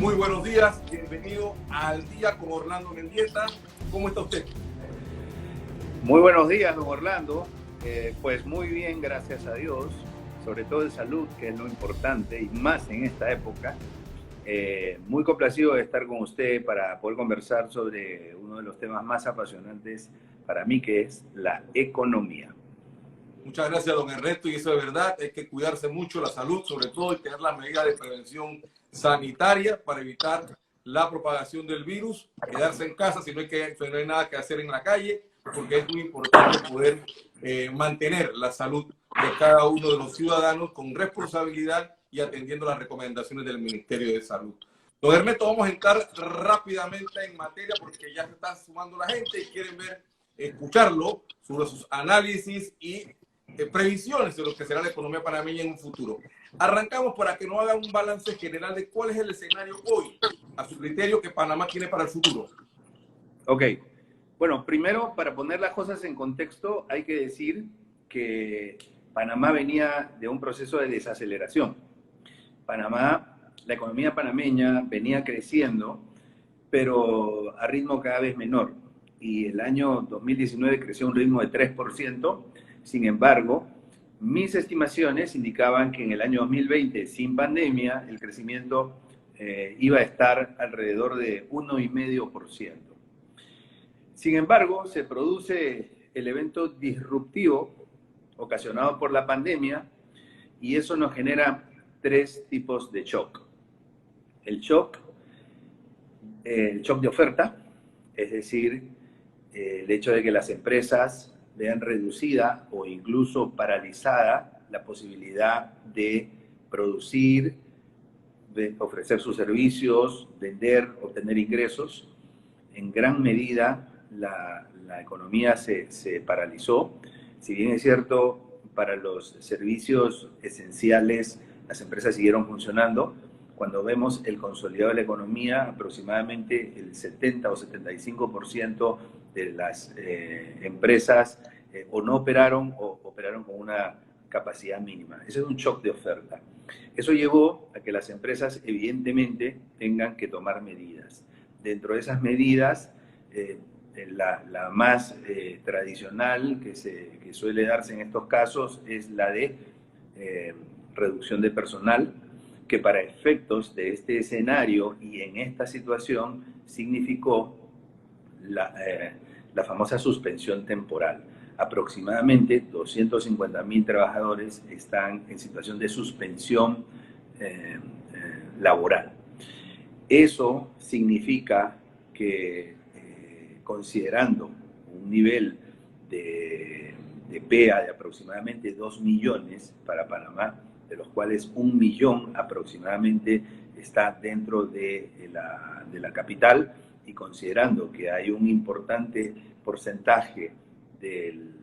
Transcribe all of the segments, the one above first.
Muy buenos días, bienvenido al Día con Orlando Mendieta. ¿Cómo está usted? Muy buenos días, don Orlando. Pues muy bien, gracias a Dios, sobre todo en salud, que es lo importante, y más en esta época. Muy complacido de estar con usted para poder conversar sobre uno de los temas más apasionantes para mí, que es la economía. Muchas gracias, don Ernesto, y eso es verdad, hay que cuidarse mucho la salud, sobre todo, y tener las medidas de prevención sanitaria para evitar la propagación del virus, quedarse en casa si no hay nada que hacer en la calle, porque es muy importante poder mantener la salud de cada uno de los ciudadanos con responsabilidad y atendiendo las recomendaciones del Ministerio de Salud. Don Ernesto, vamos a entrar rápidamente en materia porque ya se está sumando la gente y quieren escucharlo sobre sus análisis y previsiones de lo que será la economía panameña en un futuro. Arrancamos para que nos haga un balance general de cuál es el escenario hoy, a su criterio, que Panamá tiene para el futuro. Ok. Bueno, primero, para poner las cosas en contexto, hay que decir que Panamá venía de un proceso de desaceleración. La economía panameña venía creciendo, pero a ritmo cada vez menor. Y el año 2019 creció a un ritmo de 3%. Sin embargo, mis estimaciones indicaban que en el año 2020, sin pandemia, el crecimiento iba a estar alrededor de 1,5%. Sin embargo, se produce el evento disruptivo ocasionado por la pandemia y eso nos genera tres tipos de shock. El shock de oferta, es decir, el hecho de que las empresas vean reducida o incluso paralizada la posibilidad de producir, de ofrecer sus servicios, vender, obtener ingresos. En gran medida la economía se paralizó. Si bien es cierto, para los servicios esenciales las empresas siguieron funcionando, cuando vemos el consolidado de la economía, aproximadamente el 70 o 75% de las empresas o no operaron o operaron con una capacidad mínima. Ese es un shock de oferta. Eso llevó a que las empresas evidentemente tengan que tomar medidas. Dentro de esas medidas, la más tradicional que suele darse en estos casos es la de reducción de personal, que para efectos de este escenario y en esta situación significó la famosa suspensión temporal. Aproximadamente 250.000 trabajadores están en situación de suspensión laboral. Eso significa que, considerando un nivel de PEA de aproximadamente 2 millones para Panamá, de los cuales 1 millón aproximadamente está dentro de la capital, y considerando que hay un importante porcentaje del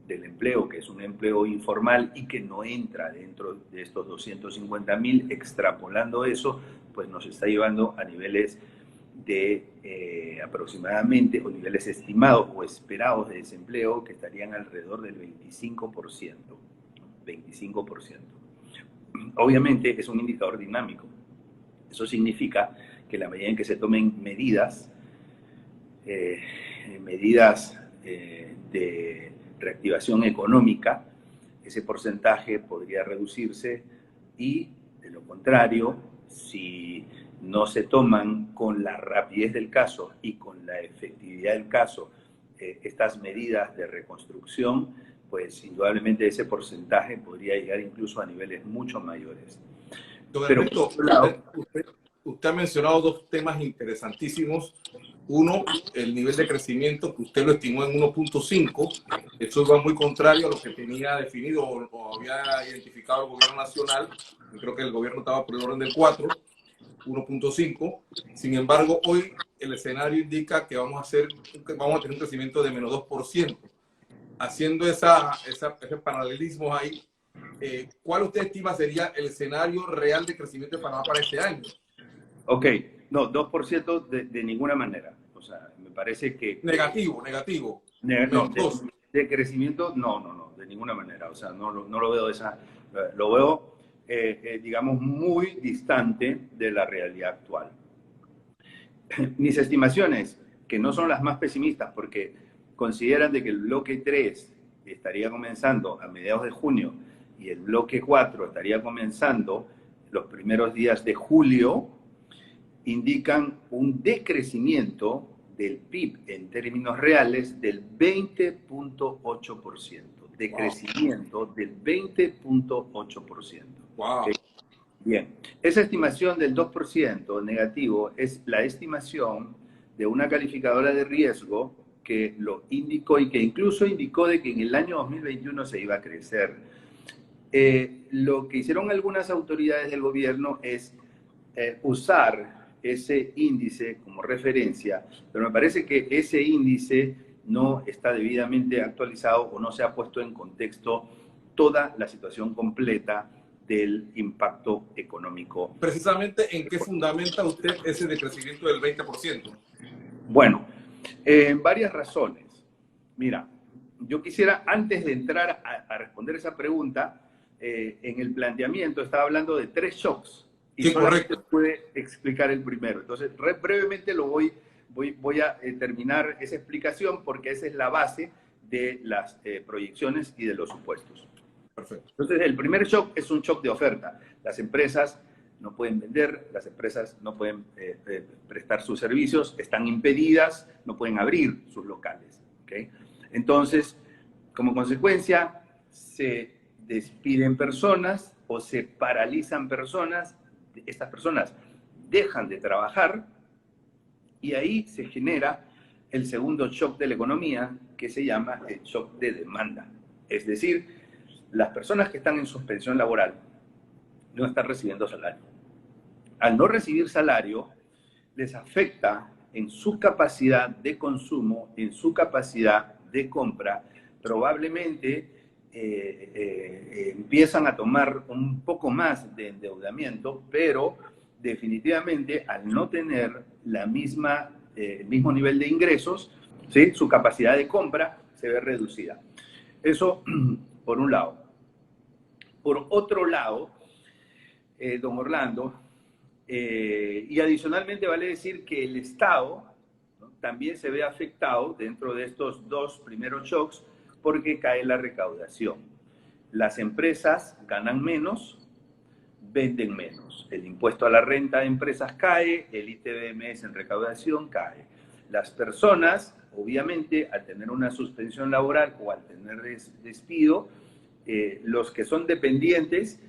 empleo, que es un empleo informal y que no entra dentro de estos 250.000, extrapolando eso, pues nos está llevando a niveles de aproximadamente, o niveles estimados o esperados de desempleo que estarían alrededor del 25%. 25%. Obviamente es un indicador dinámico. Eso significa que la medida en que se tomen medidas de reactivación económica, ese porcentaje podría reducirse, y de lo contrario, si no se toman con la rapidez del caso y con la efectividad del caso estas medidas de reconstrucción, pues indudablemente ese porcentaje podría llegar incluso a niveles mucho mayores. Don Ernesto, usted ha mencionado dos temas interesantísimos. Uno, el nivel de crecimiento, que usted lo estimó en 1.5. Eso va muy contrario a lo que tenía definido o había identificado el gobierno nacional. Yo creo que el gobierno estaba por el orden del 4, 1.5. Sin embargo, hoy el escenario indica que vamos a tener un crecimiento de menos 2%. Haciendo ese paralelismo ahí, ¿cuál usted estima sería el escenario real de crecimiento de Panamá para este año? Ok, no, 2% de ninguna manera. O sea, me parece que... Negativo. No, de crecimiento, no, de ninguna manera. O sea, no lo veo lo veo, digamos, muy distante de la realidad actual. Mis estimaciones, que no son las más pesimistas, porque consideran de que el bloque 3 estaría comenzando a mediados de junio y el bloque 4 estaría comenzando los primeros días de julio, indican un decrecimiento del PIB en términos reales del 20.8%. Decrecimiento del 20.8%. Wow. ¿Okay? Bien, esa estimación del 2% negativo es la estimación de una calificadora de riesgo que lo indicó y que incluso indicó de que en el año 2021 se iba a crecer. Lo que hicieron algunas autoridades del gobierno es usar ese índice como referencia, pero me parece que ese índice no está debidamente actualizado o no se ha puesto en contexto toda la situación completa del impacto económico. Precisamente, ¿en qué fundamenta usted ese decrecimiento del 20%? Bueno, varias razones. Mira, yo quisiera, antes de entrar a responder esa pregunta, en el planteamiento estaba hablando de 3 shocks y sí, solamente correcto. pude explicar el primero. Entonces, brevemente voy a terminar esa explicación porque esa es la base de las proyecciones y de los supuestos. Perfecto. Entonces, el primer shock es un shock de oferta. Las empresas no pueden vender, las empresas no pueden prestar sus servicios, están impedidas, no pueden abrir sus locales. ¿Okay? Entonces, como consecuencia, se despiden personas o se paralizan personas, estas personas dejan de trabajar y ahí se genera el segundo shock de la economía que se llama el shock de demanda. Es decir, las personas que están en suspensión laboral no están recibiendo salario. Al no recibir salario, les afecta en su capacidad de consumo, en su capacidad de compra. Probablemente empiezan a tomar un poco más de endeudamiento, pero definitivamente al no tener el mismo nivel de ingresos, ¿sí? Su capacidad de compra se ve reducida. Eso por un lado. Por otro lado, don Orlando, y adicionalmente vale decir que el Estado, ¿no?, también se ve afectado dentro de estos 2 primeros shocks porque cae la recaudación. Las empresas ganan menos, venden menos. El impuesto a la renta de empresas cae, el ITBMS en recaudación cae. Las personas, obviamente, al tener una suspensión laboral o al tener despido, los que son dependientes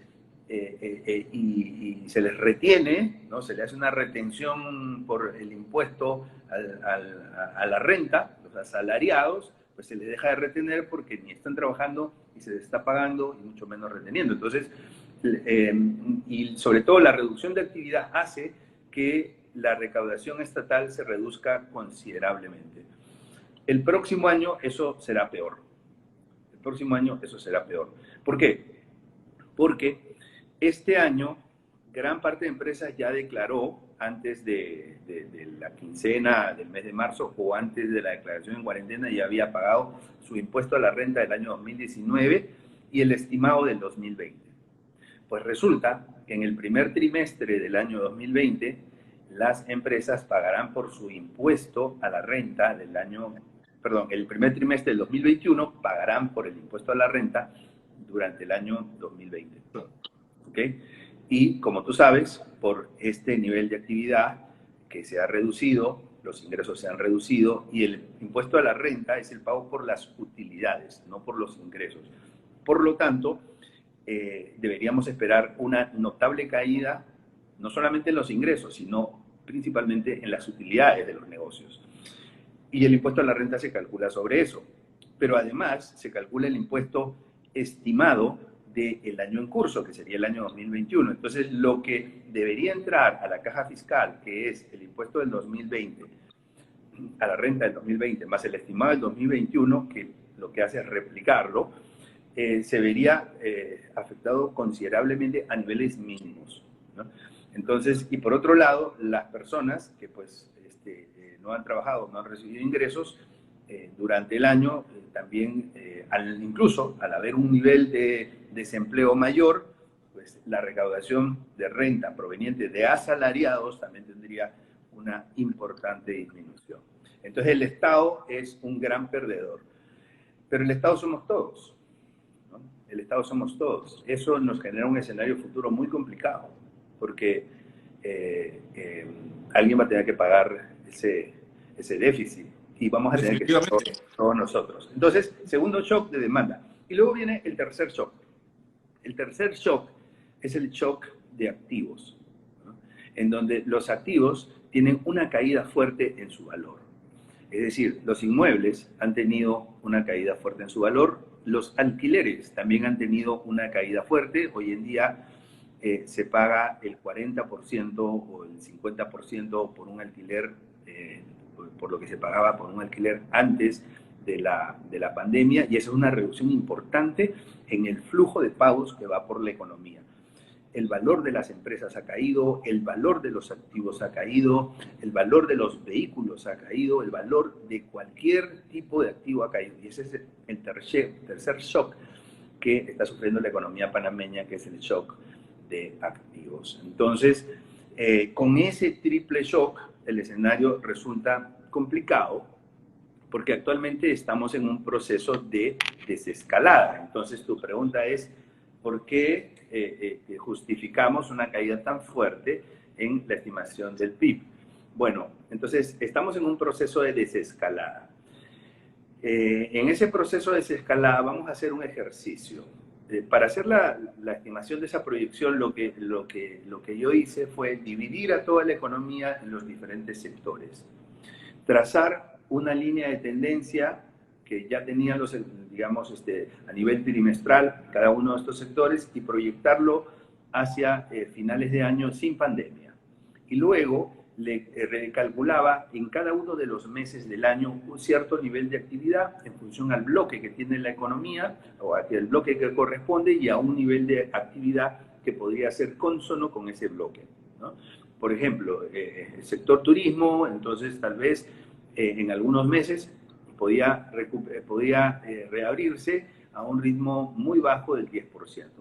y se les retiene, ¿no? Se le hace una retención por el impuesto a la renta, los asalariados, pues se les deja de retener porque ni están trabajando y se les está pagando y mucho menos reteniendo. Entonces, y sobre todo la reducción de actividad hace que la recaudación estatal se reduzca considerablemente. El próximo año eso será peor. El próximo año eso será peor. ¿Por qué? Porque este año gran parte de empresas ya declaró antes de la quincena del mes de marzo o antes de la declaración en cuarentena, ya había pagado su impuesto a la renta del año 2019 y el estimado del 2020. Pues resulta que en el primer trimestre del año 2020 las empresas pagarán por su impuesto a la renta del año, perdón, el primer trimestre del 2021 pagarán por el impuesto a la renta durante el año 2020. ¿Ok? Y como tú sabes, por este nivel de actividad que se ha reducido, los ingresos se han reducido y el impuesto a la renta es el pago por las utilidades, no por los ingresos. Por lo tanto, deberíamos esperar una notable caída, no solamente en los ingresos, sino principalmente en las utilidades de los negocios. Y el impuesto a la renta se calcula sobre eso. Pero además se calcula el impuesto estimado del año en curso, que sería el año 2021. Entonces, lo que debería entrar a la caja fiscal, que es el impuesto del 2020, a la renta del 2020, más el estimado del 2021, que lo que hace es replicarlo, se vería afectado considerablemente a niveles mínimos, ¿no? Entonces, y por otro lado, las personas que pues no han trabajado, no han recibido ingresos durante el año, también incluso al haber un nivel de desempleo mayor, pues la recaudación de renta proveniente de asalariados también tendría una importante disminución. Entonces el Estado es un gran perdedor. Pero el Estado somos todos, ¿no? El Estado somos todos. Eso nos genera un escenario futuro muy complicado, porque alguien va a tener que pagar ese déficit y vamos a tener que hacer todos nosotros. Entonces, segundo shock de demanda. Y luego viene el tercer shock. El tercer shock es el shock de activos, ¿no? En donde los activos tienen una caída fuerte en su valor. Es decir, los inmuebles han tenido una caída fuerte en su valor, los alquileres también han tenido una caída fuerte. Hoy en día se paga el 40% o el 50% por un alquiler, por lo que se pagaba por un alquiler antes de la pandemia, y esa es una reducción importante en el flujo de pagos que va por la economía. El valor de las empresas ha caído, el valor de los activos ha caído, el valor de los vehículos ha caído, el valor de cualquier tipo de activo ha caído. Y ese es el tercer shock que está sufriendo la economía panameña, que es el shock de activos. Entonces, con ese triple shock, el escenario resulta complicado, porque actualmente estamos en un proceso de desescalada. Entonces, tu pregunta es, ¿por qué justificamos una caída tan fuerte en la estimación del PIB? Bueno, entonces estamos en un proceso de desescalada. En ese proceso de desescalada vamos a hacer un ejercicio. Para hacer la estimación de esa proyección, lo que yo hice fue dividir a toda la economía en los diferentes sectores. Trazar una línea de tendencia que ya tenían digamos, a nivel trimestral cada uno de estos sectores, y proyectarlo hacia finales de año sin pandemia. Y luego le recalculaba en cada uno de los meses del año un cierto nivel de actividad en función al bloque que tiene la economía, o al bloque que corresponde, y a un nivel de actividad que podría ser consono con ese bloque, ¿no? Por ejemplo, el sector turismo, entonces tal vez en algunos meses podía reabrirse a un ritmo muy bajo del 10%.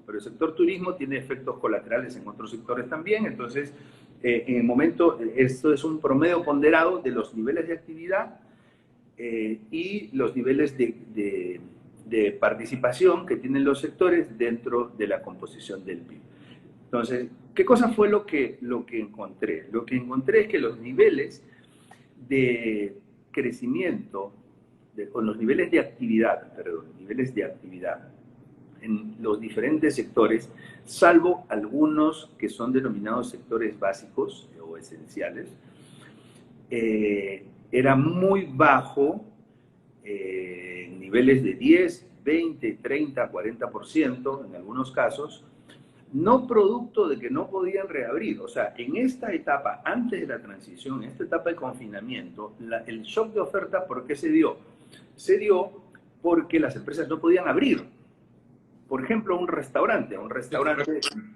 Pero el sector turismo tiene efectos colaterales en otros sectores también. Entonces, en el momento, esto es un promedio ponderado de los niveles de actividad y los niveles de participación que tienen los sectores dentro de la composición del PIB. Entonces, ¿qué cosa fue lo que encontré? Lo que encontré es que los niveles de crecimiento, con los niveles de actividad, en los diferentes sectores, salvo algunos que son denominados sectores básicos o esenciales, era muy bajo, niveles de 10, 20, 30, 40% en algunos casos, no producto de que no podían reabrir. O sea, en esta etapa, antes de la transición, en esta etapa de confinamiento, el shock de oferta, ¿por qué se dio? Se dio porque las empresas no podían abrir. Por ejemplo, un restaurante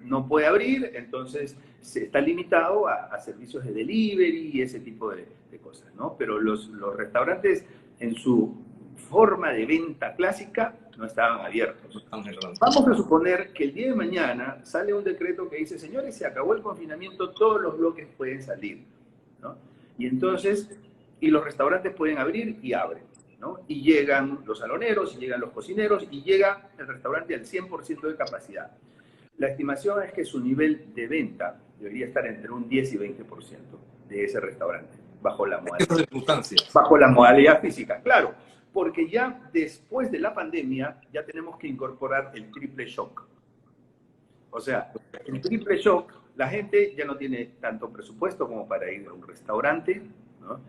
no puede abrir, entonces se está limitado a servicios de delivery y ese tipo de cosas, ¿no? Pero los restaurantes, en su forma de venta clásica, no estaban abiertos. Vamos a suponer que el día de mañana sale un decreto que dice, señores, se acabó el confinamiento, todos los bloques pueden salir, ¿no? Y entonces, los restaurantes pueden abrir y abren, ¿no? Y llegan los saloneros, y llegan los cocineros, y llega el restaurante al 100% de capacidad. La estimación es que su nivel de venta debería estar entre un 10 y 20% de ese restaurante, bajo la modalidad física, claro. Porque ya después de la pandemia ya tenemos que incorporar el triple shock. O sea, el triple shock, la gente ya no tiene tanto presupuesto como para ir a un restaurante, ¿no?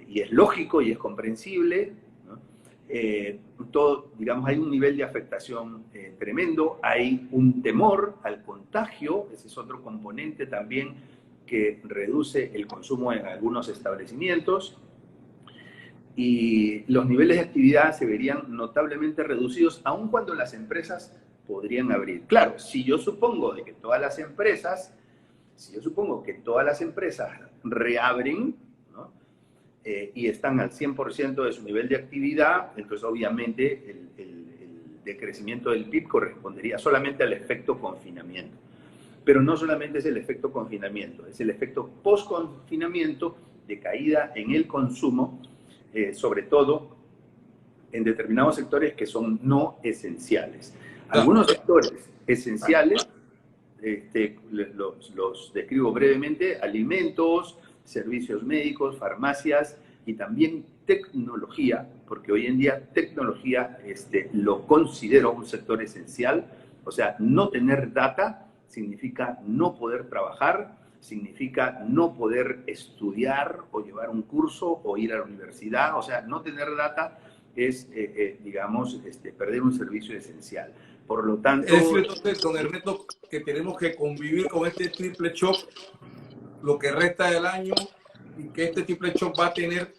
Y es lógico y es comprensible, ¿no? Todo, digamos, hay un nivel de afectación tremendo, hay un temor al contagio, ese es otro componente también que reduce el consumo en algunos establecimientos. Y los niveles de actividad se verían notablemente reducidos, aun cuando las empresas podrían abrir. Claro, si yo supongo que todas las empresas reabren, ¿no? Y están al 100% de su nivel de actividad, entonces obviamente el decrecimiento del PIB correspondería solamente al efecto confinamiento. Pero no solamente es el efecto confinamiento, es el efecto post-confinamiento de caída en el consumo, sobre todo en determinados sectores que son no esenciales. Algunos sectores esenciales, los describo brevemente: alimentos, servicios médicos, farmacias y también tecnología, porque hoy en día tecnología lo considero un sector esencial. O sea, no tener data significa no poder trabajar, significa no poder estudiar o llevar un curso o ir a la universidad. O sea, no tener data es, digamos, perder un servicio esencial. Por lo tanto... Es cierto, don Ernesto, que tenemos que convivir con este triple shock lo que resta del año, y que este triple shock va a tener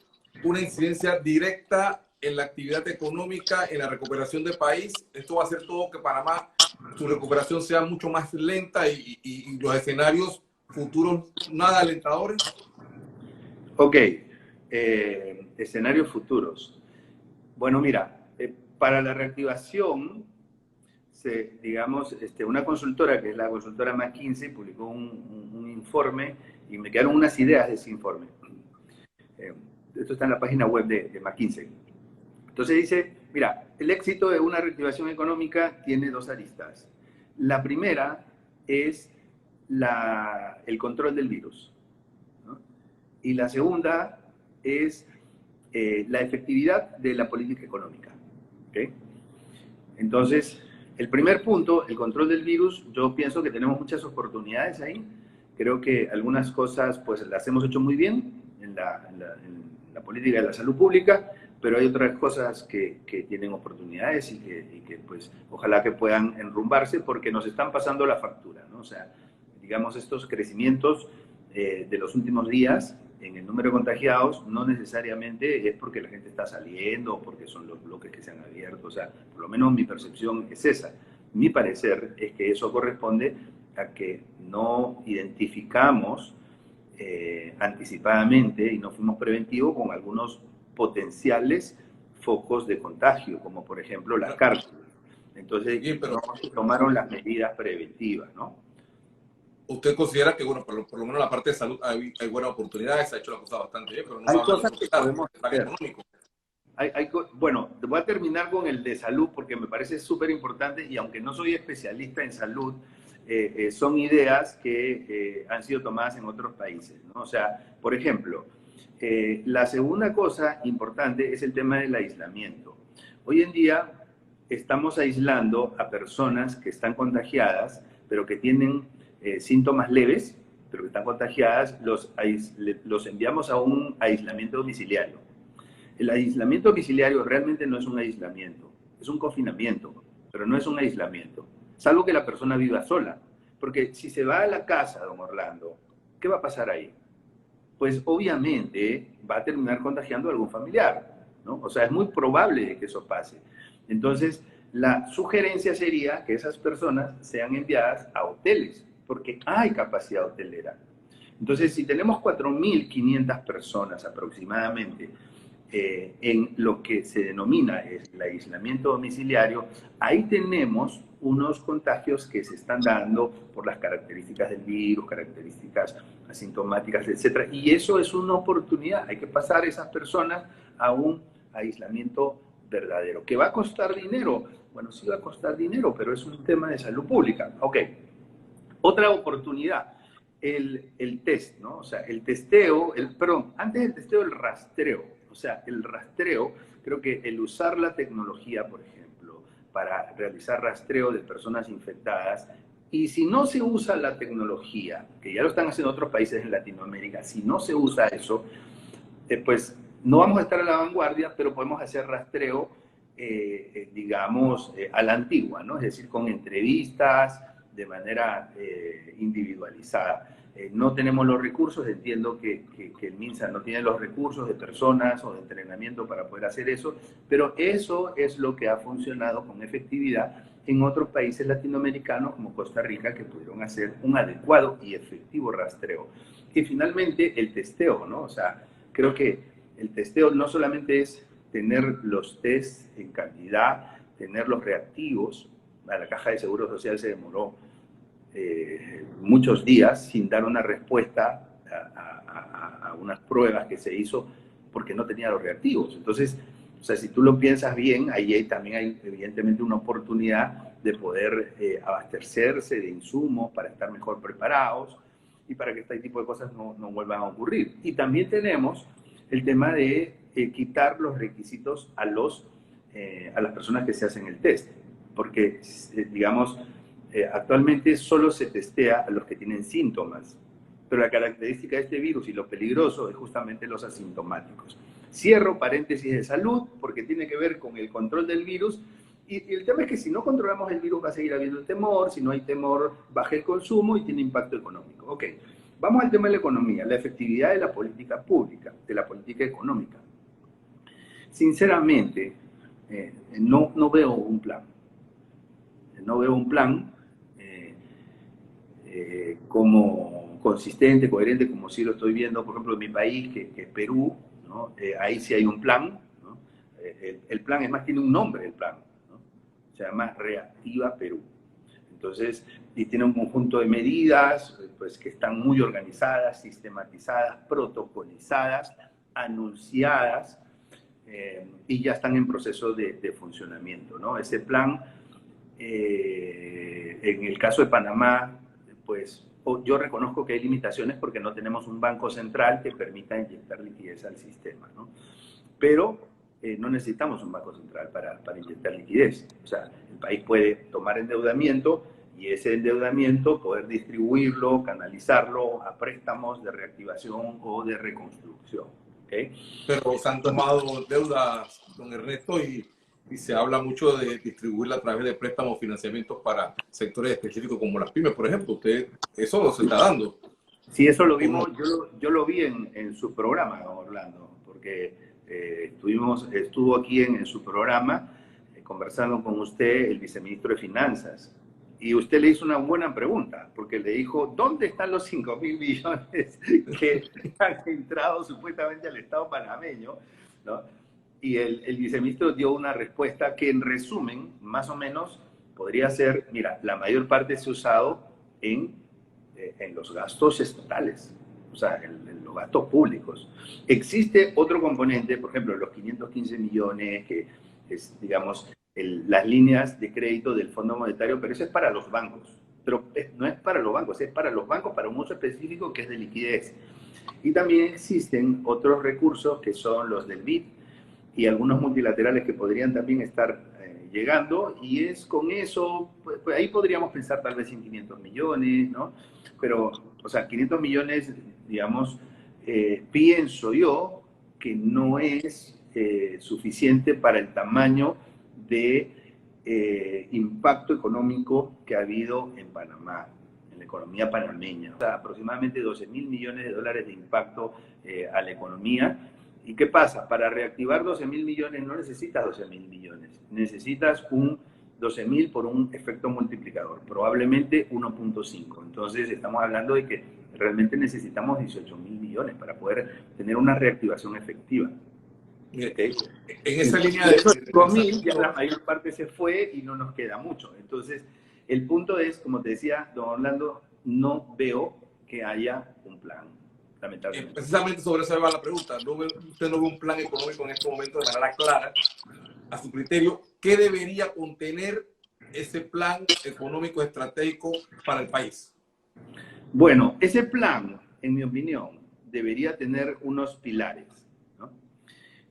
una incidencia directa en la actividad económica, en la recuperación del país. Esto va a hacer todo que Panamá, su recuperación sea mucho más lenta y los escenarios futuros nada alentadores. Ok, escenarios futuros. Bueno, mira, para la reactivación, digamos, una consultora, que es la consultora McKinsey, publicó un informe y me quedaron unas ideas de ese informe. Esto está en la página web de McKinsey. Entonces dice, mira, el éxito de una reactivación económica tiene dos aristas. La primera es el control del virus, ¿no? Y la segunda es la efectividad de la política económica. ¿Okay? Entonces, el primer punto, el control del virus, yo pienso que tenemos muchas oportunidades ahí. Creo que algunas cosas pues las hemos hecho muy bien en la política de la salud pública, pero hay otras cosas que tienen oportunidades y que pues ojalá que puedan enrumbarse, porque nos están pasando la factura, ¿no? O sea, digamos, estos crecimientos de los últimos días en el número de contagiados no necesariamente es porque la gente está saliendo o porque son los bloques que se han abierto. O sea, por lo menos mi percepción es esa. Mi parecer es que eso corresponde a que no identificamos anticipadamente y no fuimos preventivos con algunos potenciales focos de contagio, como por ejemplo las cárceles. Entonces, Bien, pero no se tomaron las medidas preventivas, ¿no? usted considera que, bueno, por lo menos la parte de salud hay buenas oportunidades, se ha hecho la cosa bastante bien, pero no Hay habla cosas que podemos hacer. económico. Bueno, voy a terminar con el de salud porque me parece súper importante, y aunque no soy especialista en salud, son ideas que han sido tomadas en otros países, ¿no? O sea, por ejemplo, la segunda cosa importante es el tema del aislamiento. Hoy en día estamos aislando a personas que están contagiadas, pero que tienen síntomas leves, pero que están contagiadas, los enviamos a un aislamiento domiciliario. El aislamiento domiciliario realmente no es un aislamiento, es un confinamiento, pero no es un aislamiento, salvo que la persona viva sola. Porque si se va a la casa, don Orlando, ¿qué va a pasar ahí? Pues obviamente va a terminar contagiando a algún familiar, ¿no? O sea, es muy probable que eso pase. Entonces, la sugerencia sería que esas personas sean enviadas a hoteles, porque hay capacidad hotelera. Entonces, si tenemos 4.500 personas aproximadamente en lo que se denomina el aislamiento domiciliario, ahí tenemos unos contagios que se están dando por las características del virus, características asintomáticas, etc. Y eso es una oportunidad. Hay que pasar a esas personas a un aislamiento verdadero. ¿Que va a costar dinero? Bueno, sí va a costar dinero, pero es un tema de salud pública. Ok. Otra oportunidad, el test, ¿no? O sea, el testeo, perdón, antes del testeo, el rastreo. O sea, el rastreo, creo que el usar la tecnología, por ejemplo, para realizar rastreo de personas infectadas, y si no se usa la tecnología, que ya lo están haciendo otros países en Latinoamérica, si no se usa eso, pues no vamos a estar a la vanguardia, pero podemos hacer rastreo, digamos, a la antigua, ¿no? Es decir, con entrevistas, de manera individualizada. No tenemos los recursos, entiendo que el MINSA no tiene los recursos de personas o de entrenamiento para poder hacer eso, pero eso es lo que ha funcionado con efectividad en otros países latinoamericanos como Costa Rica, que pudieron hacer un adecuado y efectivo rastreo. Y finalmente el testeo, ¿no? O sea, creo que el testeo no solamente es tener los tests en cantidad, tener los reactivos. A la Caja de Seguro Social se demoró muchos días sin dar una respuesta a unas pruebas que se hizo porque no tenía los reactivos. Entonces, o sea, si tú lo piensas bien, ahí también hay evidentemente una oportunidad de poder abastecerse de insumos para estar mejor preparados y para que este tipo de cosas no vuelvan a ocurrir. Y también tenemos el tema de quitar los requisitos a las personas que se hacen el test, porque, digamos, actualmente solo se testea a los que tienen síntomas, pero la característica de este virus y lo peligroso es justamente los asintomáticos. Cierro paréntesis de salud porque tiene que ver con el control del virus y el tema es que si no controlamos el virus va a seguir habiendo temor, si no hay temor baja el consumo y tiene impacto económico. Ok, vamos al tema de la economía, la efectividad de la política pública, de la política económica. Sinceramente, no veo un plan. No veo un plan como consistente, coherente, como sí lo estoy viendo, por ejemplo, en mi país, que es Perú, ¿no? Ahí sí hay un plan, ¿no? El plan, es más, tiene un nombre el plan, ¿no? Se llama Reactiva Perú. Entonces, y tiene un conjunto de medidas pues, que están muy organizadas, sistematizadas, protocolizadas, anunciadas, y ya están en proceso de funcionamiento, ¿no? Ese plan, en el caso de Panamá, pues yo reconozco que hay limitaciones porque no tenemos un banco central que permita inyectar liquidez al sistema, ¿no? Pero no necesitamos un banco central para inyectar liquidez. O sea, el país puede tomar endeudamiento y ese endeudamiento poder distribuirlo, canalizarlo a préstamos de reactivación o de reconstrucción. ¿Okay? Pero se han tomado deudas, don Ernesto, y se habla mucho de distribuirla a través de préstamos, financiamientos para sectores específicos como las pymes, por ejemplo. Usted, eso no se está dando. Sí, eso lo vimos, yo lo vi en su programa, don Orlando, porque estuvo aquí en su programa conversando con usted, el viceministro de Finanzas, y usted le hizo una buena pregunta, porque le dijo, ¿dónde están los 5.000 millones que han entrado supuestamente al Estado panameño? ¿No? Y el viceministro dio una respuesta que en resumen, más o menos, podría ser, mira, la mayor parte se ha usado en los gastos estatales, o sea, en los gastos públicos. Existe otro componente, por ejemplo, los 515 millones, que es, digamos, las líneas de crédito del Fondo Monetario, pero eso es para los bancos. Pero no es para los bancos, es para los bancos para un uso específico que es de liquidez. Y también existen otros recursos que son los del BID y algunos multilaterales que podrían también estar llegando, y es con eso, pues ahí podríamos pensar tal vez en 500 millones, ¿no? Pero, o sea, 500 millones, digamos, pienso yo que no es suficiente para el tamaño de impacto económico que ha habido en Panamá, en la economía panameña. O sea, aproximadamente 12.000 millones de dólares de impacto a la economía. ¿Y qué pasa? Para reactivar 12.000 millones no necesitas 12.000 millones, necesitas un 12.000 por un efecto multiplicador, probablemente 1.5. Entonces estamos hablando de que realmente necesitamos 18.000 millones para poder tener una reactivación efectiva. ¿Okay? En esa línea de 5.000 ya la mayor parte se fue y no nos queda mucho. Entonces el punto es, como te decía, don Orlando, no veo que haya un plan. Precisamente sobre eso va la pregunta. ¿Usted no ve un plan económico en este momento de manera clara, a su criterio? ¿Qué debería contener ese plan económico estratégico para el país? Bueno, ese plan, en mi opinión, debería tener unos pilares, ¿no?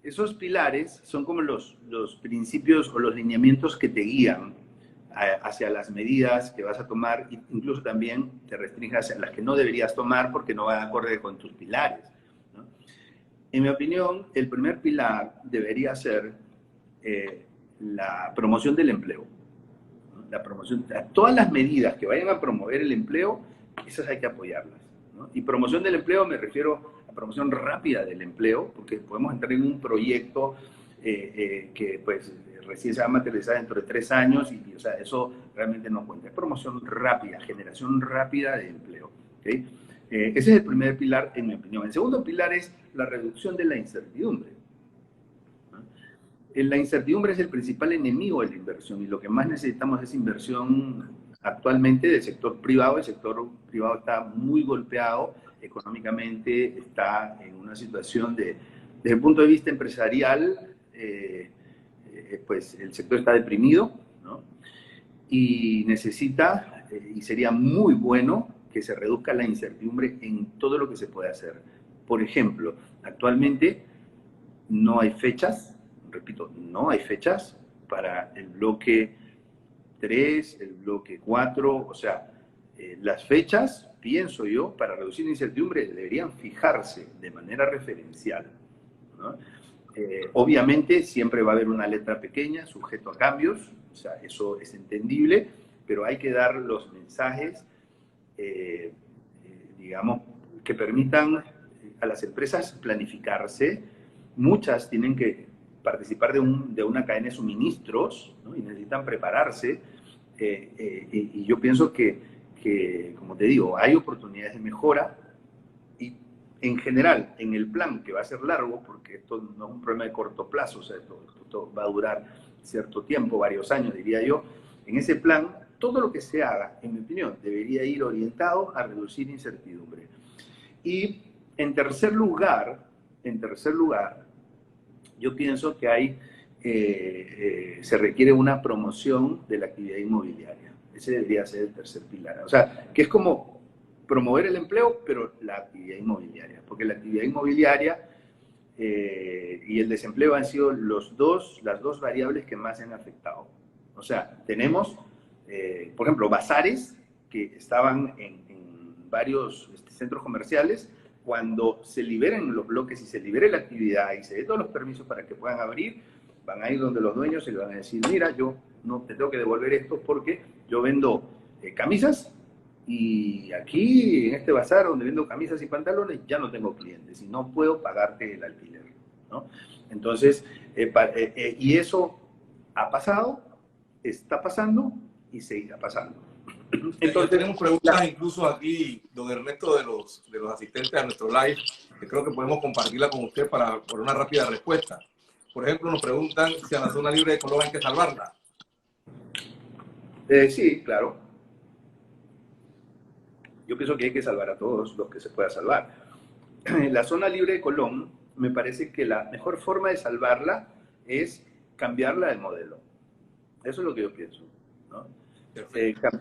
Esos pilares son como los principios o los lineamientos que te guían hacia las medidas que vas a tomar, incluso también te restringen hacia las que no deberías tomar porque no van acorde con tus pilares, ¿no? En mi opinión, el primer pilar debería ser la promoción del empleo, ¿no? La promoción, todas las medidas que vayan a promover el empleo, esas hay que apoyarlas, ¿no? Y promoción del empleo me refiero a promoción rápida del empleo, porque podemos entrar en un proyecto que pues recién se va a materializar dentro de 3 años y o sea, eso realmente no cuenta. Es promoción rápida, generación rápida de empleo, ¿okay? Ese es el primer pilar, en mi opinión. El segundo pilar es la reducción de la incertidumbre, ¿no? La incertidumbre es el principal enemigo de la inversión y lo que más necesitamos es inversión actualmente del sector privado. El sector privado está muy golpeado económicamente, está en una situación desde el punto de vista empresarial, pues el sector está deprimido, ¿no? Y necesita, y sería muy bueno que se reduzca la incertidumbre en todo lo que se puede hacer. Por ejemplo, actualmente no hay fechas, repito, no hay fechas para el bloque 3, el bloque 4, o sea, las fechas, pienso yo, para reducir la incertidumbre deberían fijarse de manera referencial, ¿no? Obviamente siempre va a haber una letra pequeña, sujeto a cambios, o sea, eso es entendible, pero hay que dar los mensajes, digamos, que permitan a las empresas planificarse. Muchas tienen que participar de una cadena de suministros, ¿no? Y necesitan prepararse. Y yo pienso que, como te digo, hay oportunidades de mejora y en general, en el plan, que va a ser largo, porque esto no es un problema de corto plazo, o sea, esto va a durar cierto tiempo, varios años, diría yo. En ese plan, todo lo que se haga, en mi opinión, debería ir orientado a reducir incertidumbre. Y en tercer lugar, yo pienso que se requiere una promoción de la actividad inmobiliaria. Ese debería ser el tercer pilar. O sea, que es como promover el empleo, pero la actividad inmobiliaria. Porque la actividad inmobiliaria y el desempleo han sido las dos variables que más se han afectado. O sea, tenemos, por ejemplo, bazares que estaban en varios centros comerciales. Cuando se liberen los bloques y se libere la actividad y se dé todos los permisos para que puedan abrir, van a ir donde los dueños y le van a decir, mira, yo no te tengo que devolver esto porque yo vendo camisas y aquí en este bazar donde vendo camisas y pantalones ya no tengo clientes y no puedo pagarte el alquiler, ¿no? Entonces, y eso ha pasado, está pasando y seguirá pasando. Entonces tenemos preguntas incluso aquí, don Ernesto, de los asistentes a nuestro live, que creo que podemos compartirla con usted por una rápida respuesta. Por ejemplo, nos preguntan si a la zona libre de Colón hay que salvarla. Sí, claro. Yo pienso que hay que salvar a todos los que se pueda salvar. La zona libre de Colón, me parece que la mejor forma de salvarla es cambiarla de modelo. Eso es lo que yo pienso, ¿no?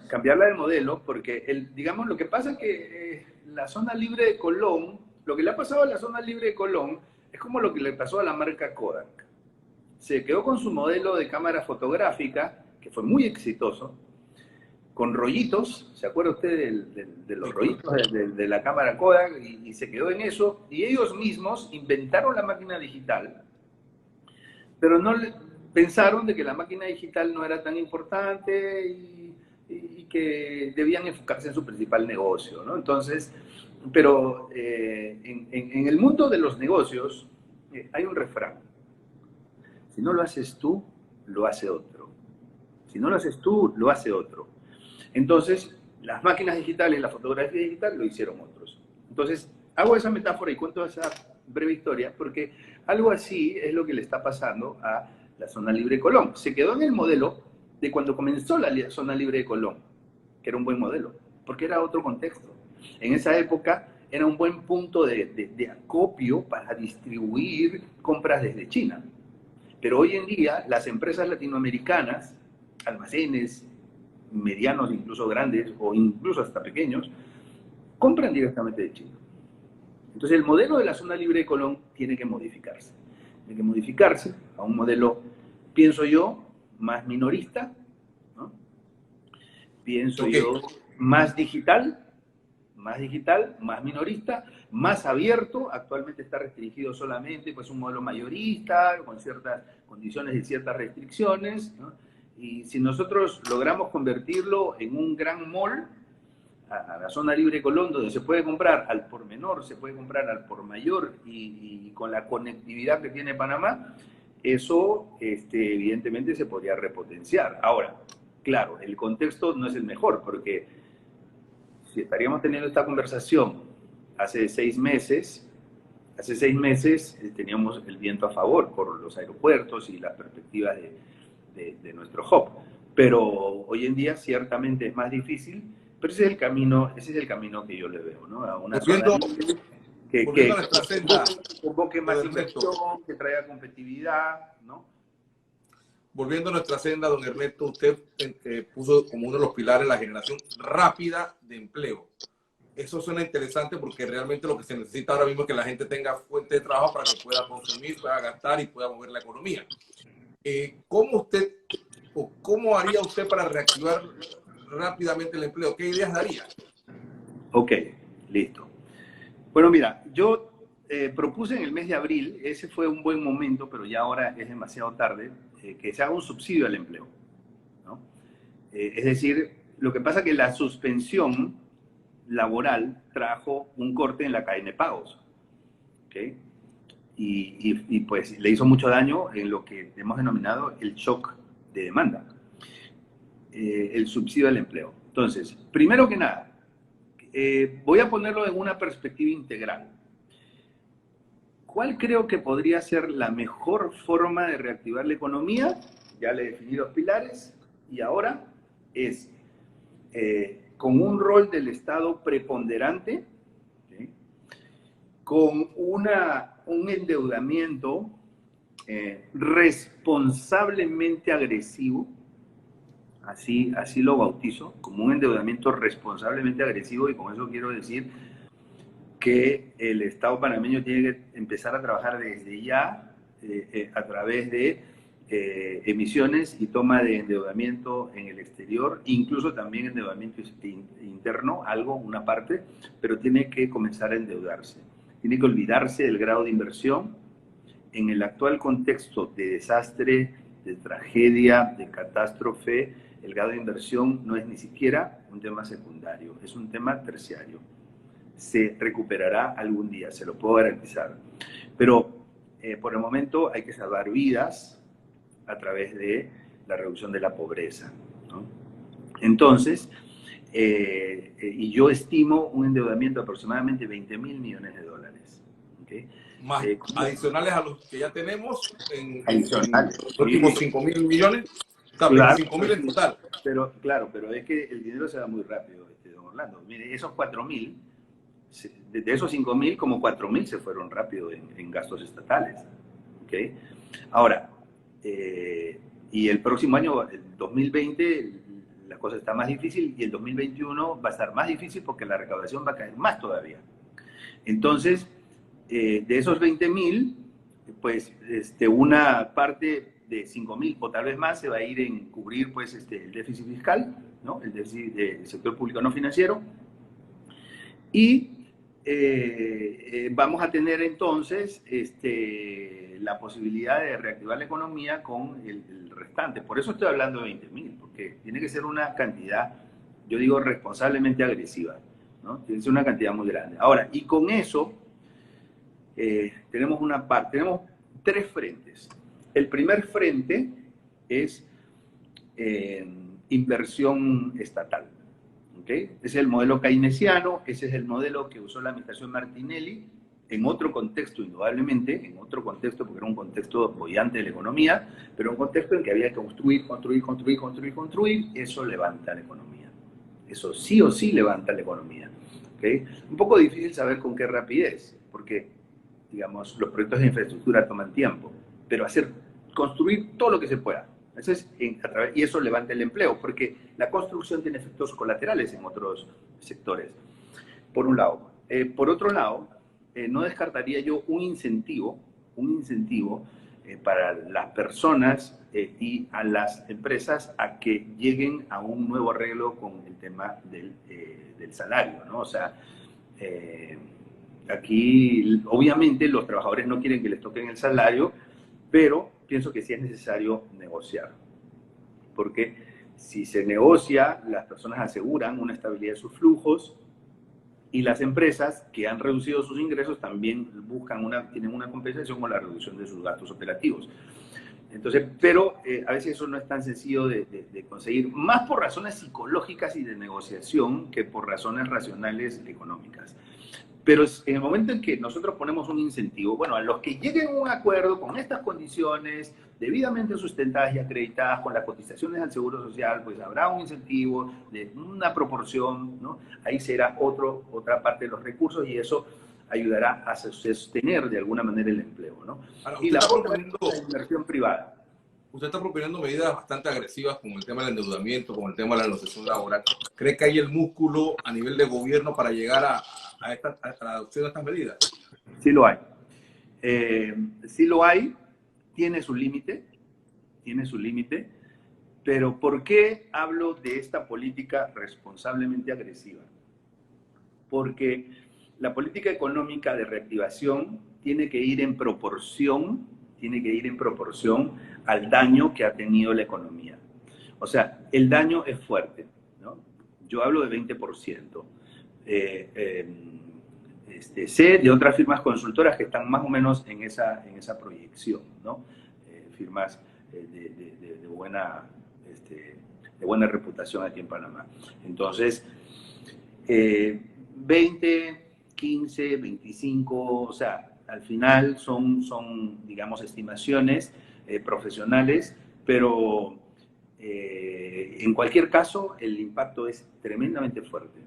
Cambiarla de modelo, porque digamos, lo que pasa es que la zona libre de Colón, lo que le ha pasado a la zona libre de Colón es como lo que le pasó a la marca Kodak. Se quedó con su modelo de cámara fotográfica, que fue muy exitoso, con rollitos, ¿se acuerda usted de los rollitos de la cámara Kodak? Y se quedó en eso, y ellos mismos inventaron la máquina digital, pero no pensaron de que la máquina digital no era tan importante y que debían enfocarse en su principal negocio, ¿no? Entonces, pero en el mundo de los negocios hay un refrán: si no lo haces tú, lo hace otro. Si no lo haces tú, lo hace otro. Entonces, las máquinas digitales, la fotografía digital, lo hicieron otros. Entonces, hago esa metáfora y cuento esa breve historia porque algo así es lo que le está pasando a la zona libre de Colón. Se quedó en el modelo de cuando comenzó la zona libre de Colón, que era un buen modelo, porque era otro contexto. En esa época era un buen punto de acopio para distribuir compras desde China. Pero hoy en día las empresas latinoamericanas, almacenes medianos, incluso grandes o incluso hasta pequeños, compran directamente de China. Entonces el modelo de la zona libre de Colón tiene que modificarse. Tiene que modificarse a un modelo, pienso yo, más minorista, ¿no? Pienso yo, más digital, más minorista, más abierto. Actualmente está restringido solamente pues un modelo mayorista, con ciertas condiciones y ciertas restricciones, ¿no? Y si nosotros logramos convertirlo en un gran mall, a la zona libre de Colón, donde se puede comprar al por menor, se puede comprar al por mayor, y con la conectividad que tiene Panamá, eso evidentemente se podría repotenciar. Ahora, claro, el contexto no es el mejor, porque si estaríamos teniendo esta conversación hace 6 meses, teníamos el viento a favor por los aeropuertos y las perspectivas de nuestro hub. pero hoy en día ciertamente es más difícil, pero ese es el camino que yo le veo, ¿no? A una zona Volviendo a nuestra senda, convoque más don inversión, Ernesto, que traiga competitividad, ¿no? volviendo a nuestra senda, don Ernesto, usted puso como uno de los pilares la generación rápida de empleo. Eso suena interesante porque realmente lo que se necesita ahora mismo es que la gente tenga fuente de trabajo para que pueda consumir, pueda gastar y pueda mover la economía. ¿Cómo haría usted para reactivar rápidamente el empleo? ¿Qué ideas daría? Ok, listo. Bueno, mira, yo propuse en el mes de abril, ese fue un buen momento, pero ya ahora es demasiado tarde, que se haga un subsidio al empleo, ¿no? Es decir, lo que pasa es que la suspensión laboral trajo un corte en la cadena de pagos, ¿ok? Y pues le hizo mucho daño en lo que hemos denominado el shock de demanda, el subsidio al empleo. Entonces, primero que nada, voy a ponerlo en una perspectiva integral. ¿Cuál creo que podría ser la mejor forma de reactivar la economía? Ya le definí los pilares y ahora es con un rol del Estado preponderante, ¿sí? Con un endeudamiento responsablemente agresivo, así lo bautizo, como un endeudamiento responsablemente agresivo, y con eso quiero decir que el Estado panameño tiene que empezar a trabajar desde ya a través de emisiones y toma de endeudamiento en el exterior, incluso también endeudamiento interno, una parte, pero tiene que comenzar a endeudarse. Tiene que olvidarse del grado de inversión. En el actual contexto de desastre, de tragedia, de catástrofe, el grado de inversión no es ni siquiera un tema secundario, es un tema terciario. Se recuperará algún día, se lo puedo garantizar. Pero por el momento hay que salvar vidas a través de la reducción de la pobreza, ¿no? Entonces, y yo estimo un endeudamiento de aproximadamente 20.000 millones de dólares. ¿Okay? Más adicionales a los que ya tenemos en los Sí. últimos 5.000 millones, o sea, Claro, 25.000 en total. Pero es que el dinero se va muy rápido, don Orlando. Mire, esos 4.000, de esos 5.000, como 4.000 se fueron rápido en gastos estatales. ¿Okay? Ahora, y el próximo año, el 2020, la cosa está más difícil, y el 2021 va a estar más difícil porque la recaudación va a caer más todavía. Entonces, de esos 20.000, pues una parte de 5.000 o tal vez más se va a ir en cubrir pues, el déficit fiscal, ¿no? El déficit del sector público no financiero. Y vamos a tener entonces la posibilidad de reactivar la economía con el restante. Por eso estoy hablando de 20.000, porque tiene que ser una cantidad, yo digo, responsablemente agresiva, ¿no? Tiene que ser una cantidad muy grande. Ahora, y con eso tenemos tres frentes. El primer frente es inversión estatal. ¿Okay? Ese es el modelo keynesiano, ese es el modelo que usó la administración Martinelli en otro contexto, indudablemente, en otro contexto, porque era un contexto boyante de la economía, pero un contexto en que había que construir, eso levanta la economía. Eso sí o sí levanta la economía. ¿Okay? Un poco difícil saber con qué rapidez, porque, digamos, los proyectos de infraestructura toman tiempo, pero construir todo lo que se pueda. Y eso levanta el empleo, porque la construcción tiene efectos colaterales en otros sectores, por un lado. Por otro lado, no descartaría yo un incentivo para las personas y a las empresas a que lleguen a un nuevo arreglo con el tema del salario, ¿no? O sea, aquí obviamente los trabajadores no quieren que les toquen el salario, pero pienso que sí es necesario negociar, porque si se negocia, las personas aseguran una estabilidad de sus flujos, y las empresas que han reducido sus ingresos también tienen una compensación con la reducción de sus gastos operativos. Entonces, pero a veces eso no es tan sencillo de conseguir, más por razones psicológicas y de negociación que por razones racionales económicas. Pero en el momento en que nosotros ponemos un incentivo, bueno, a los que lleguen a un acuerdo con estas condiciones debidamente sustentadas y acreditadas con las cotizaciones al Seguro Social, pues habrá un incentivo de una proporción, ¿no? Ahí será otra parte de los recursos y eso ayudará a sostener de alguna manera el empleo, ¿no? Ahora, Y la otra es la inversión privada. Usted está proponiendo medidas bastante agresivas con el tema del endeudamiento, con el tema de la negociación laboral. ¿Cree que hay el músculo a nivel de gobierno para llegar a la adopción de estas medidas? Sí lo hay. Sí lo hay, tiene su límite, pero ¿por qué hablo de esta política responsablemente agresiva? Porque la política económica de reactivación tiene que ir en proporción al daño que ha tenido la economía. O sea, el daño es fuerte, ¿no? Yo hablo de 20%. Sé de otras firmas consultoras que están más o menos en esa proyección, ¿no? Firmas de buena reputación aquí en Panamá. Entonces, 20, 15, 25, o sea, al final son digamos, estimaciones profesionales, pero en cualquier caso el impacto es tremendamente fuerte.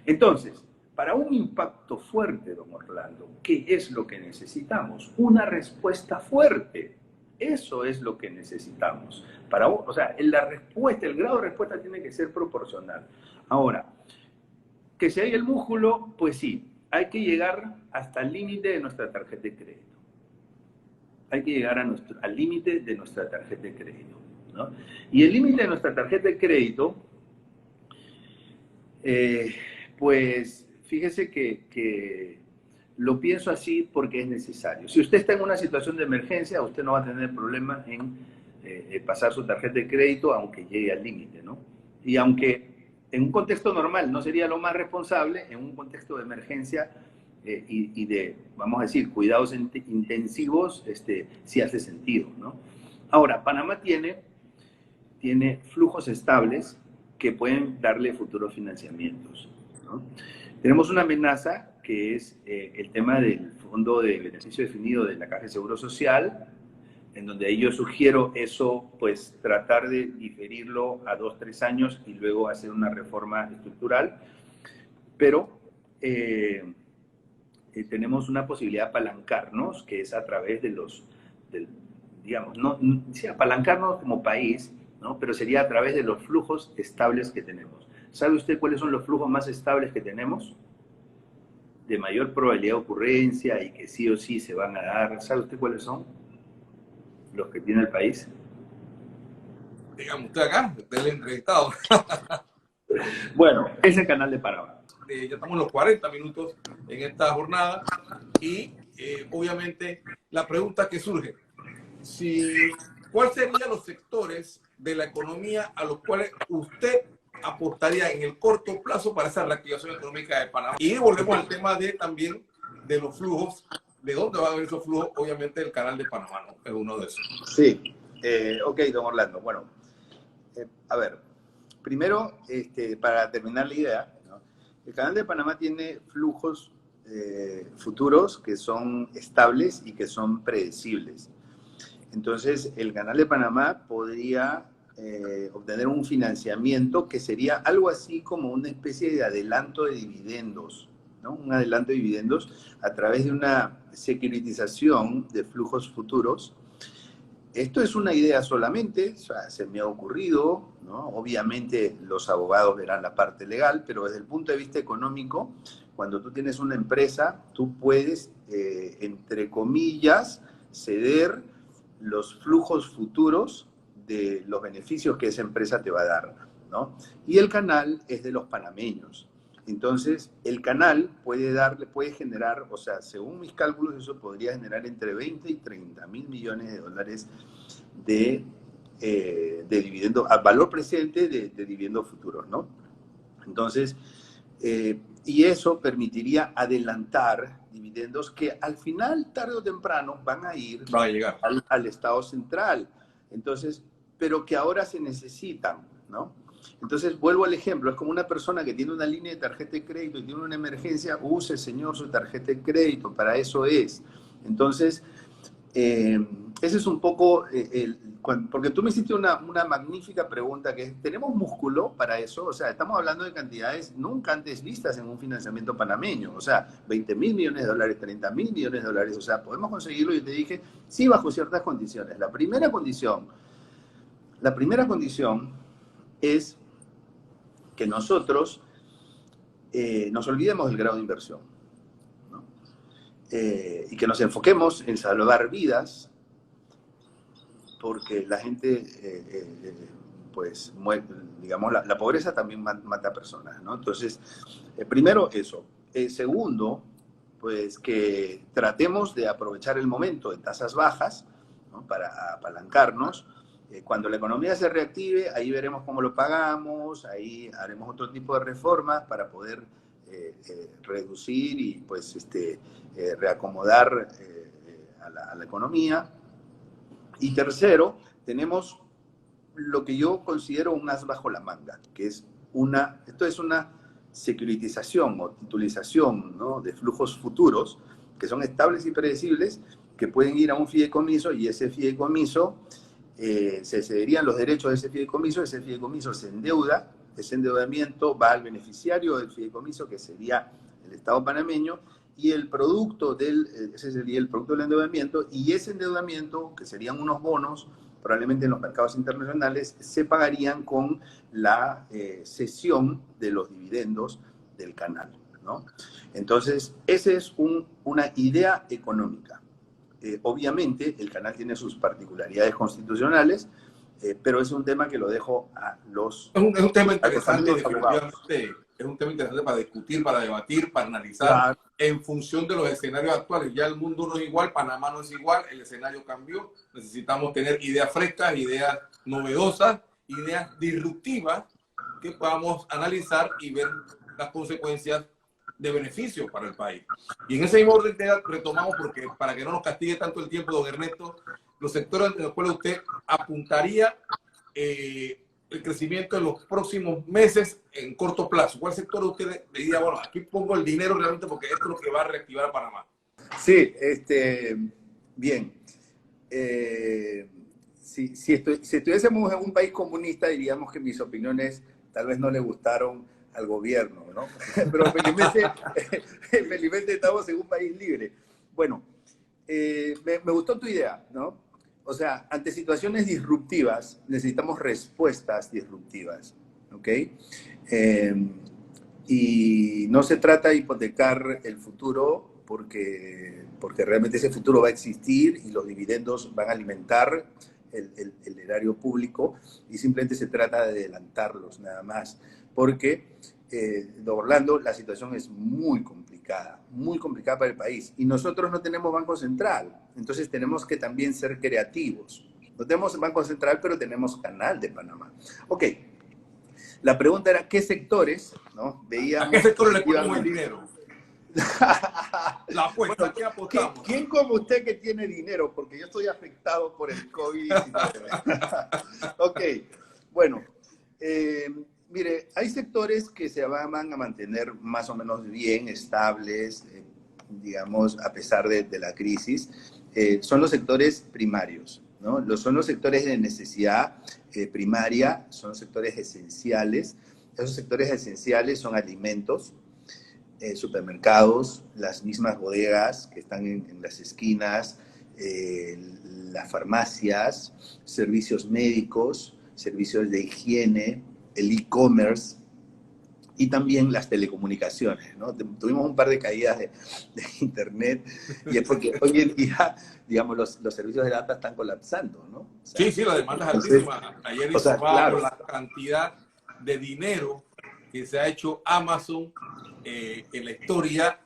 Entonces, para un impacto fuerte, don Orlando, ¿qué es lo que necesitamos? Una respuesta fuerte. Eso es lo que necesitamos. O sea, el grado de respuesta tiene que ser proporcional. Ahora, que si hay el músculo, pues sí, hay que llegar hasta el límite de nuestra tarjeta de crédito. Hay que llegar al límite de nuestra tarjeta de crédito, ¿no? Y el límite de nuestra tarjeta de crédito, pues fíjese que lo pienso así porque es necesario. Si usted está en una situación de emergencia, usted no va a tener problemas en pasar su tarjeta de crédito aunque llegue al límite, ¿no? Y aunque en un contexto normal no sería lo más responsable, en un contexto de emergencia y de, vamos a decir, cuidados intensivos, sí hace sentido, ¿no? Ahora, Panamá tiene flujos estables que pueden darle futuros financiamientos, ¿no? Tenemos una amenaza que es el tema del Fondo de Beneficio Definido de la Caja de Seguro Social, en donde yo sugiero eso, pues tratar de diferirlo a 2, 3 años y luego hacer una reforma estructural, pero tenemos una posibilidad de apalancarnos, que es a través de digamos, sí, apalancarnos como país, ¿no? Pero sería a través de los flujos estables que tenemos. ¿Sabe usted cuáles son los flujos más estables que tenemos? De mayor probabilidad de ocurrencia y que sí o sí se van a dar. ¿Sabe usted cuáles son? Los que tiene el país. Digamos, usted acá, usted el entrevistado. Bueno, es el Canal de Panamá. Ya estamos en los 40 minutos en esta jornada y obviamente la pregunta que surge, ¿cuáles serían los sectores de la economía a los cuales usted apostaría en el corto plazo para esa reactivación económica de Panamá? Y volvemos al tema también de los flujos, de dónde van a venir esos flujos, obviamente el Canal de Panamá, ¿no? Es uno de esos. Sí, ok, don Orlando. Bueno, a ver, primero, para terminar la idea, ¿no? El Canal de Panamá tiene flujos futuros que son estables y que son predecibles. Entonces, el Canal de Panamá podría obtener un financiamiento que sería algo así como una especie de adelanto de dividendos, ¿no? Un adelanto de dividendos a través de una securitización de flujos futuros. Esto es una idea solamente, o sea, se me ha ocurrido, ¿no? Obviamente los abogados verán la parte legal, pero desde el punto de vista económico, cuando tú tienes una empresa, tú puedes, entre comillas, ceder los flujos futuros de los beneficios que esa empresa te va a dar, ¿no? Y el canal es de los panameños. Entonces, el canal puede generar, o sea, según mis cálculos, eso podría generar entre 20 y 30 mil millones de dólares de dividendo, a valor presente de dividendos futuros, ¿no? Entonces, y eso permitiría adelantar dividendos que al final, tarde o temprano, van a llegar al Estado central. Entonces, pero que ahora se necesitan, ¿no? Entonces, vuelvo al ejemplo, es como una persona que tiene una línea de tarjeta de crédito y tiene una emergencia, use, señor, su tarjeta de crédito, para eso es. Entonces, ese es un poco, porque tú me hiciste una magnífica pregunta, que es, ¿tenemos músculo para eso? O sea, estamos hablando de cantidades nunca antes vistas en un financiamiento panameño, o sea, 20.000 millones de dólares, 30.000 millones de dólares, o sea, podemos conseguirlo, y te dije, sí, bajo ciertas condiciones. La primera condición es que nosotros nos olvidemos del grado de inversión, ¿no? Y que nos enfoquemos en salvar vidas, porque la gente, pues, digamos, la pobreza también mata personas, ¿no? Entonces, primero eso. Segundo, pues que tratemos de aprovechar el momento de tasas bajas, ¿no? Para apalancarnos. Cuando la economía se reactive, ahí veremos cómo lo pagamos, ahí haremos otro tipo de reformas para poder reducir y pues reacomodar a la economía. Y tercero, tenemos lo que yo considero un as bajo la manga, que es esto es una securitización o titulización, ¿no? De flujos futuros que son estables y predecibles, que pueden ir a un fideicomiso, y ese fideicomiso se cederían los derechos de ese fideicomiso se endeuda, ese endeudamiento va al beneficiario del fideicomiso, que sería el Estado panameño, y ese sería el producto del endeudamiento, y ese endeudamiento, que serían unos bonos, probablemente en los mercados internacionales, se pagarían con la cesión de los dividendos del canal, ¿no? Entonces, esa es una idea económica. Obviamente, el canal tiene sus particularidades constitucionales, pero es un tema que lo dejo a los... Es un tema interesante, abogados. definitivamente. Es un tema interesante para discutir, para debatir, para analizar, Claro. en función de los escenarios actuales. Ya el mundo no es igual, Panamá no es igual, el escenario cambió. Necesitamos tener ideas frescas, ideas novedosas, ideas disruptivas que podamos analizar y ver las consecuencias de beneficio para el país. Y en ese mismo orden retomamos, porque para que no nos castigue tanto el tiempo, don Ernesto, los sectores en los cuales usted apuntaría el crecimiento en los próximos meses en corto plazo. ¿Cuál sector usted diría, bueno, aquí pongo el dinero realmente porque esto es lo que va a reactivar a Panamá? Sí, bien. Si estuviésemos en un país comunista, diríamos que mis opiniones tal vez no le gustaron al gobierno, ¿no? Pero felizmente estamos en un país libre. Bueno, me gustó tu idea, ¿no? O sea, ante situaciones disruptivas necesitamos respuestas disruptivas, ¿ok? Y no se trata de hipotecar el futuro porque realmente ese futuro va a existir y los dividendos van a alimentar el erario público, y simplemente se trata de adelantarlos nada más, porque Orlando, la situación es muy complicada para el país, y nosotros no tenemos Banco Central, entonces tenemos que también ser creativos. No tenemos Banco Central, pero tenemos Canal de Panamá. Ok, la pregunta era, ¿qué sectores, ¿no? Veíamos, ¿a qué sectores le ponemos el dinero? La apuesta, bueno, ¿qué apostamos? ¿Quién como usted que tiene dinero? Porque yo estoy afectado por el COVID-19. Ok, bueno, mire, hay sectores que se van a mantener más o menos bien, estables, digamos, a pesar de la crisis. Son los sectores primarios, ¿no? Son los sectores de necesidad primaria, son sectores esenciales. Esos sectores esenciales son alimentos, supermercados, las mismas bodegas que están en las esquinas, las farmacias, servicios médicos, servicios de higiene, el e-commerce y también las telecomunicaciones, ¿no? Tuvimos un par de caídas de internet, y es porque hoy en día, digamos, los servicios de data están colapsando, ¿no? O sea, sí, la demanda es altísima. Ayer claro, la cantidad de dinero que se ha hecho Amazon en la historia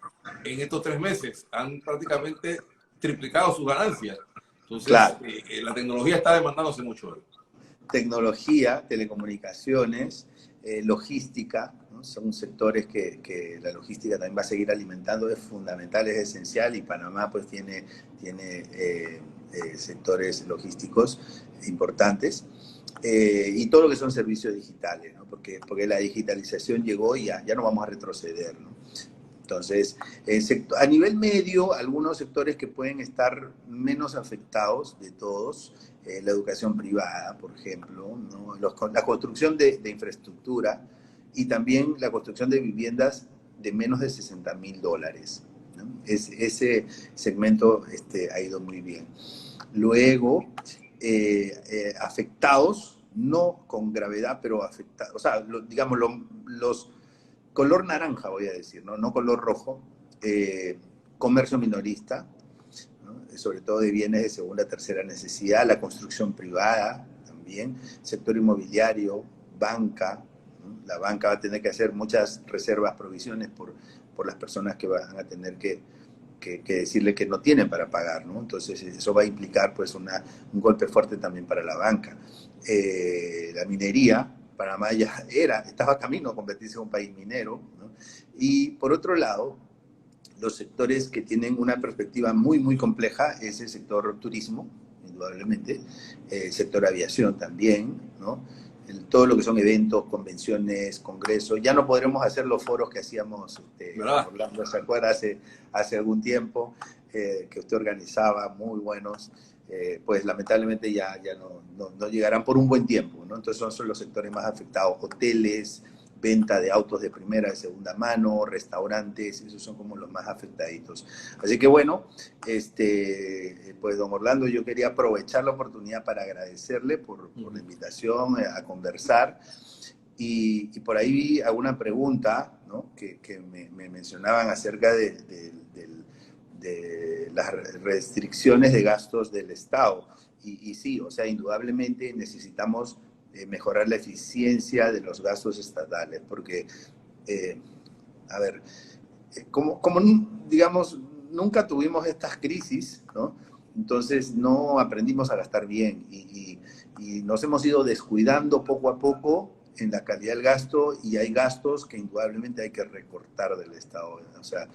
en estos 3 meses. Han prácticamente triplicado sus ganancias. Entonces, claro, la tecnología está demandándose mucho. Tecnología, telecomunicaciones, logística, ¿no? Son sectores que la logística también va a seguir alimentando, es fundamental, es esencial, y Panamá pues tiene sectores logísticos importantes. y todo lo que son servicios digitales, ¿no? Porque la digitalización llegó y ya no vamos a retroceder, ¿no? Entonces, a nivel medio, algunos sectores que pueden estar menos afectados de todos, la educación privada, por ejemplo, ¿no? La construcción de infraestructura y también la construcción de viviendas de menos de $60,000, ¿no? Ese segmento ha ido muy bien. Luego, afectados, no con gravedad, pero afectados, o sea, digamos, los color naranja, voy a decir, no color rojo, comercio minorista, ¿no? Sobre todo de bienes de segunda, tercera necesidad, la construcción privada también, sector inmobiliario, banca, ¿no? La banca va a tener que hacer muchas reservas, provisiones por las personas que van a tener que decirle que no tienen para pagar, ¿no? Entonces eso va a implicar pues un golpe fuerte también para la banca. La minería, Panamá ya estaba camino a convertirse en un país minero, ¿no? Y por otro lado, los sectores que tienen una perspectiva muy, muy compleja es el sector turismo, indudablemente, el sector aviación también, ¿no? Todo lo que son eventos, convenciones, congresos. Ya no podremos hacer los foros que hacíamos, Orlando, ¿se acuerda? Hace algún tiempo, que usted organizaba, muy buenos. Pues lamentablemente ya no llegarán por un buen tiempo, ¿no? Entonces son los sectores más afectados: hoteles, venta de autos de primera, de segunda mano, restaurantes, esos son como los más afectaditos. Así que bueno, pues don Orlando, yo quería aprovechar la oportunidad para agradecerle por la invitación a conversar. Y por ahí vi alguna pregunta, ¿no? que me mencionaban acerca de las restricciones de gastos del Estado. Y sí, o sea, indudablemente necesitamos mejorar la eficiencia de los gastos estatales, porque, a ver, como digamos, nunca tuvimos estas crisis, ¿no? Entonces no aprendimos a gastar bien y nos hemos ido descuidando poco a poco en la calidad del gasto, y hay gastos que indudablemente hay que recortar del Estado. O sea,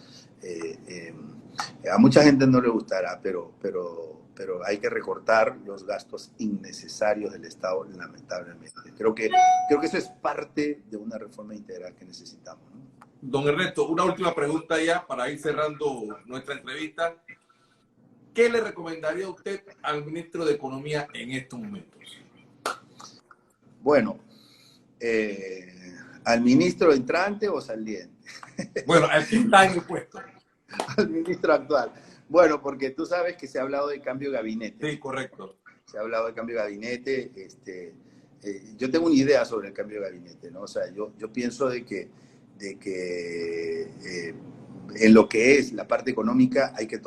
a mucha gente no le gustará, pero hay que recortar los gastos innecesarios del Estado, lamentablemente. Creo que eso es parte de una reforma integral que necesitamos, ¿no? Don Ernesto, una última pregunta ya para ir cerrando nuestra entrevista. ¿Qué le recomendaría usted al ministro de Economía en estos momentos? Bueno, ¿al ministro entrante o saliente? Bueno, al que está en el puesto. Al ministro actual. Bueno, porque tú sabes que se ha hablado de cambio de gabinete. Sí, correcto. Se ha hablado de cambio de gabinete. Yo tengo una idea sobre el cambio de gabinete, ¿no? O sea, yo pienso de que en lo que es la parte económica hay que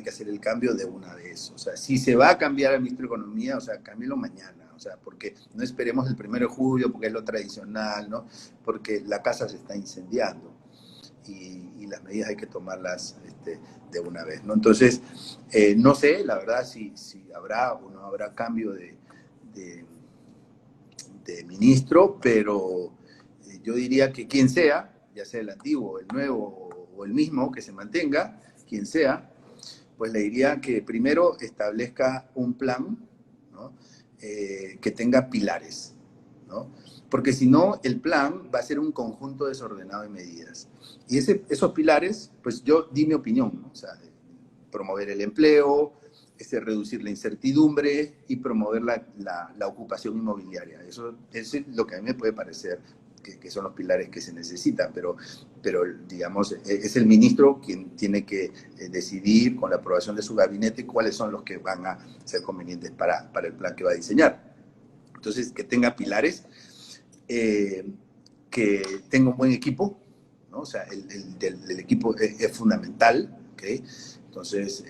hacer el cambio de una vez. O sea, si se va a cambiar al ministro de Economía, o sea, cámbielo mañana. O sea, porque no esperemos el 1 de julio, porque es lo tradicional, ¿no? Porque la casa se está incendiando y las medidas hay que tomarlas de una vez, ¿no? Entonces, no sé, la verdad, si habrá o no habrá cambio de ministro, pero yo diría que quien sea, ya sea el antiguo, el nuevo o el mismo, que se mantenga, quien sea, pues le diría que primero establezca un plan, ¿no? Que tenga pilares, ¿no? Porque si no, el plan va a ser un conjunto desordenado de medidas. Y esos pilares, pues yo di mi opinión, ¿no? O sea, promover el empleo, reducir la incertidumbre y promover la ocupación inmobiliaria. Eso es lo que a mí me puede parecer que son los pilares que se necesitan, pero digamos, es el ministro quien tiene que decidir con la aprobación de su gabinete cuáles son los que van a ser convenientes para el plan que va a diseñar. Entonces, que tenga pilares, que tenga un buen equipo, ¿no? O sea, el equipo es fundamental, ¿ok? Entonces,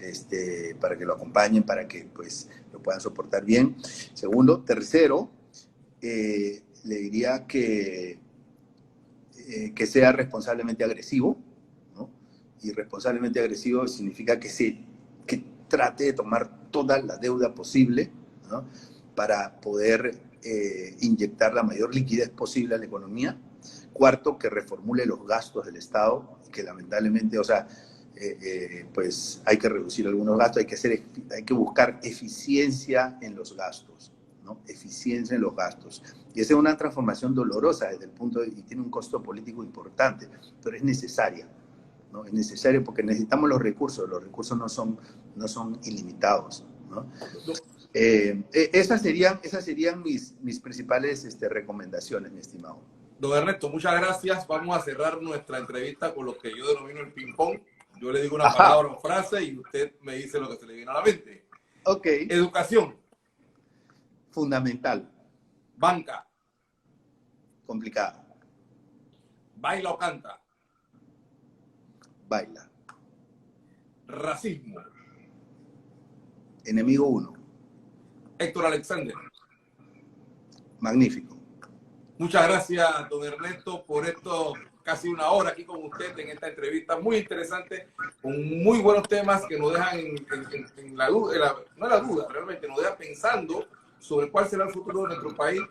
para que lo acompañen, para que pues lo puedan soportar bien. Segundo. Tercero, le diría que sea responsablemente agresivo, ¿no? Y responsablemente agresivo significa que trate de tomar toda la deuda posible, ¿no? Para poder inyectar la mayor liquidez posible a la economía. Cuarto, que reformule los gastos del Estado, que lamentablemente, o sea, pues hay que reducir algunos gastos, hay que buscar eficiencia en los gastos, ¿no? Eficiencia en los gastos. Y esa es una transformación dolorosa desde el punto y tiene un costo político importante, pero es necesaria, ¿no? Es necesario porque necesitamos los recursos no son ilimitados, ¿no? Esas serían mis principales recomendaciones, mi estimado. Don Ernesto, muchas gracias. Vamos a cerrar nuestra entrevista con lo que yo denomino el ping-pong. Yo le digo una palabra o frase y usted me dice lo que se le viene a la mente. Ok. Educación. Fundamental. Banca. Complicada. Baila o canta. Baila. Racismo. Enemigo 1. Héctor Alexander. Magnífico. Muchas gracias, don Ernesto, por esto casi una hora aquí con usted en esta entrevista muy interesante, con muy buenos temas que nos dejan en la duda, no en la duda, realmente nos dejan pensando sobre cuál será el futuro de nuestro país,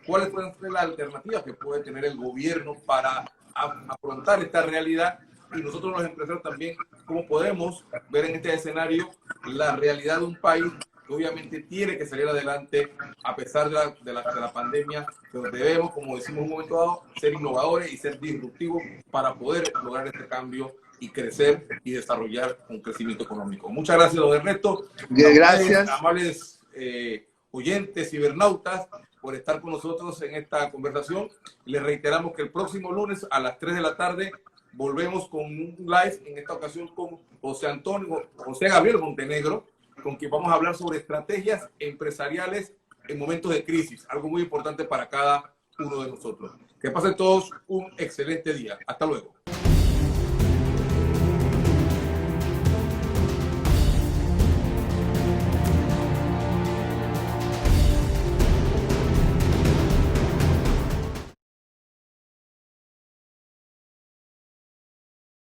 cuáles pueden ser las alternativas que puede tener el gobierno para afrontar esta realidad y nosotros los empresarios también, cómo podemos ver en este escenario la realidad de un país que obviamente tiene que salir adelante a pesar de la pandemia, pero debemos, como decimos en un momento dado, ser innovadores y ser disruptivos para poder lograr este cambio y crecer y desarrollar un crecimiento económico. Muchas gracias, don Ernesto. Gracias. Amables oyentes, cibernautas, por estar con nosotros en esta conversación. Les reiteramos que el próximo lunes a las 3 de la tarde volvemos con un live, en esta ocasión con José Gabriel Montenegro, con quien vamos a hablar sobre estrategias empresariales en momentos de crisis, algo muy importante para cada uno de nosotros. Que pasen todos un excelente día. Hasta luego.